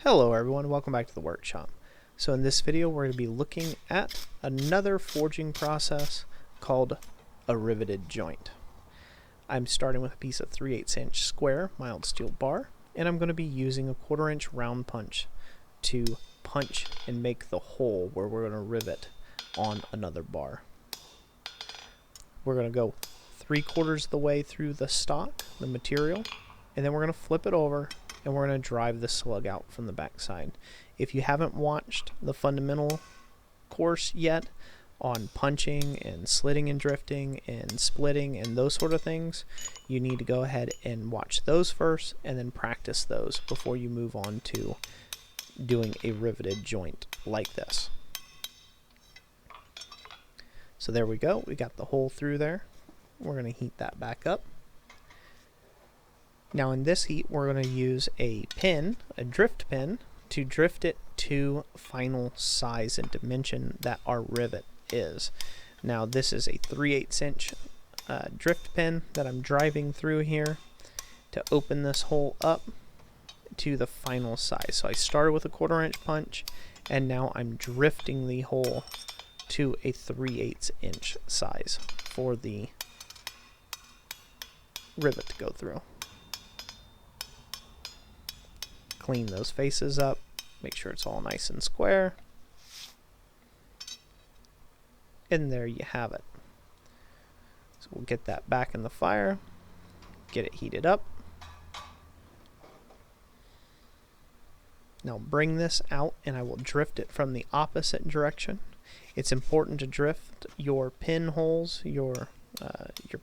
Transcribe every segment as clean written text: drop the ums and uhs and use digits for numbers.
Hello everyone, welcome back to the workshop. So in this video we're going to be looking at another forging process called a riveted joint. I'm starting with a piece of 3/8 inch square mild steel bar, and I'm going to be using a 1/4 inch round punch to punch and make the hole where we're going to rivet on another bar. We're going to go 3/4 of the way through the stock, the material, and then we're going to flip it over and we're going to drive the slug out from the back side. If you haven't watched the fundamental course yet on punching and slitting and drifting and splitting and those sort of things, you need to go ahead and watch those first and then practice those before you move on to doing a riveted joint like this. So there we go, we got the hole through there. We're going to heat that back up. Now in this heat we're going to use a pin, a drift pin, to drift it to final size and dimension that our rivet is. Now this is a 3/8 inch drift pin that I'm driving through here to open this hole up to the final size. So I started with a 1/4 inch punch and now I'm drifting the hole to a 3/8 inch size for the rivet to go through. Clean those faces up, make sure it's all nice and square, and there you have it. So we'll get that back in the fire, get it heated up. Now bring this out and I will drift it from the opposite direction. It's important to drift your pinholes, your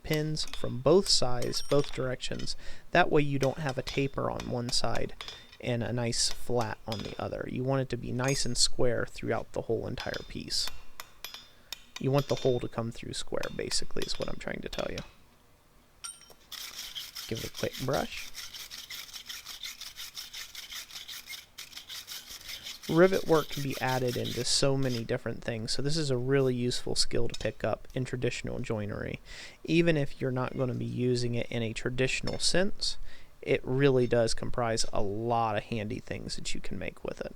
pins from both sides, both directions. That way you don't have a taper on one side and a nice flat on the other. You want it to be nice and square throughout the whole entire piece. You want the hole to come through square, basically, is what I'm trying to tell you. Give it a quick brush. Rivet work can be added into so many different things, so this is a really useful skill to pick up in traditional joinery. Even if you're not going to be using it in a traditional sense, it really does comprise a lot of handy things that you can make with it.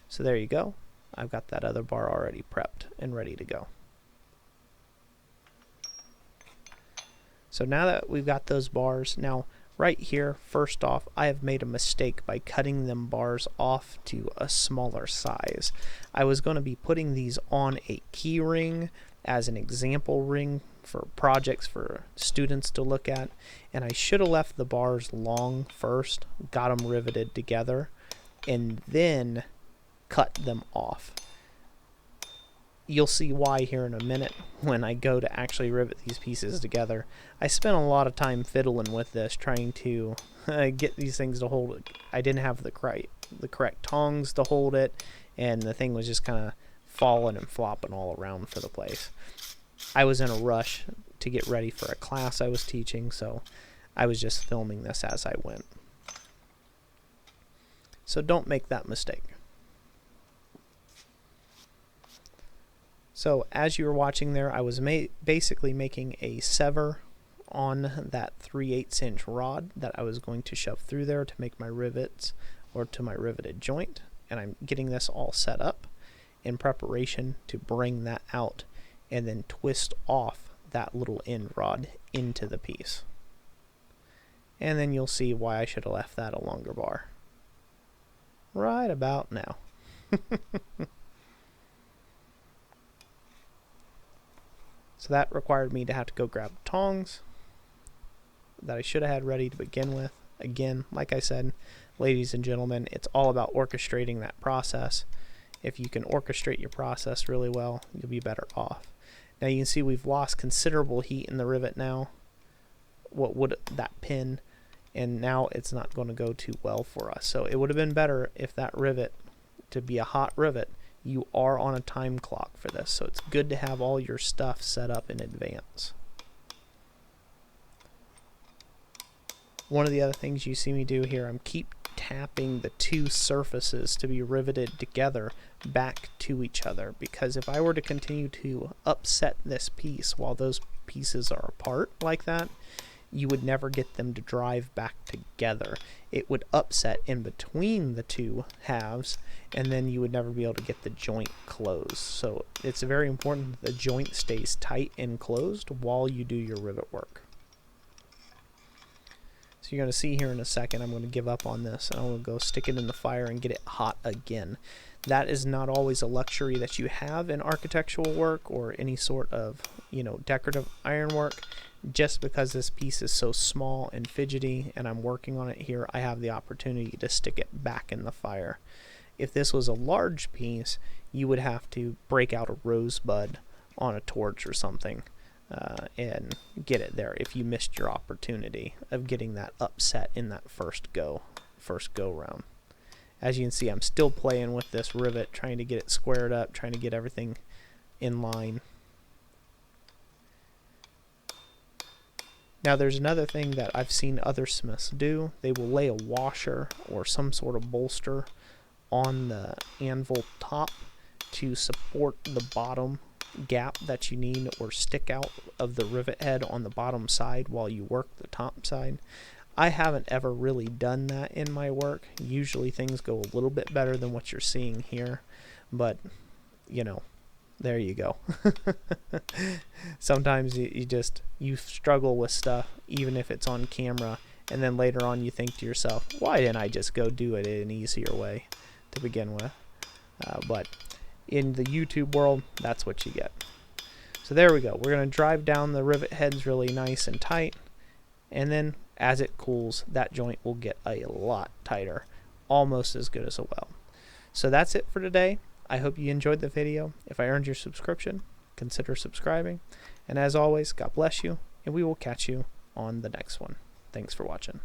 So there you go. I've got that other bar already prepped and ready to go. So now that we've got those bars, now right here, first off, I have made a mistake by cutting them bars off to a smaller size. I was going to be putting these on a key ring as an example ring for projects for students to look at, and I should have left the bars long first, got them riveted together, and then cut them off. You'll see why here in a minute when I go to actually rivet these pieces together. I spent a lot of time fiddling with this, trying to get these things to hold it. I didn't have the correct tongs to hold it, and the thing was just kind of falling and flopping all around for the place. I was in a rush to get ready for a class I was teaching, so I was just filming this as I went. So don't make that mistake. So as you were watching there, I was basically making a sever on that 3/8 inch rod that I was going to shove through there to make my rivets, or to my riveted joint, and I'm getting this all set up in preparation to bring that out and then twist off that little end rod into the piece. And then you'll see why I should have left that a longer bar. Right about now. So that required me to have to go grab tongs that I should have had ready to begin with. Again, like I said, ladies and gentlemen, it's all about orchestrating that process. If you can orchestrate your process really well, you'll be better off. Now you can see we've lost considerable heat in the rivet now. What would that pin, and now it's not going to go too well for us. So it would have been better if that rivet, to be a hot rivet, you are on a time clock for this. So it's good to have all your stuff set up in advance. One of the other things you see me do here, I'm keep tapping the two surfaces to be riveted together back to each other, because if I were to continue to upset this piece while those pieces are apart like that, you would never get them to drive back together. It would upset in between the two halves, and then you would never be able to get the joint closed. So it's very important that the joint stays tight and closed while you do your rivet work. So you're going to see here in a second, I'm going to give up on this, and I'm going to go stick it in the fire and get it hot again. That is not always a luxury that you have in architectural work or any sort of, decorative ironwork. Just because this piece is so small and fidgety and I'm working on it here, I have the opportunity to stick it back in the fire. If this was a large piece, you would have to break out a rosebud on a torch or something and get it there if you missed your opportunity of getting that upset in that first go round. As you can see, I'm still playing with this rivet, trying to get it squared up, trying to get everything in line. Now there's another thing that I've seen other smiths do. They will lay a washer or some sort of bolster on the anvil top to support the bottom gap that you need, or stick out of the rivet head on the bottom side while you work the top side. I haven't ever really done that in my work. Usually things go a little bit better than what you're seeing here, but there you go. Sometimes you struggle with stuff even if it's on camera, and then later on you think to yourself, why didn't I just go do it in an easier way to begin with? But in the YouTube world, that's what you get. So there we go. We're going to drive down the rivet heads really nice and tight, and then as it cools, that joint will get a lot tighter, almost as good as a weld. So that's it for today. I hope you enjoyed the video. If I earned your subscription, consider subscribing. And as always, God bless you, and we will catch you on the next one. Thanks for watching.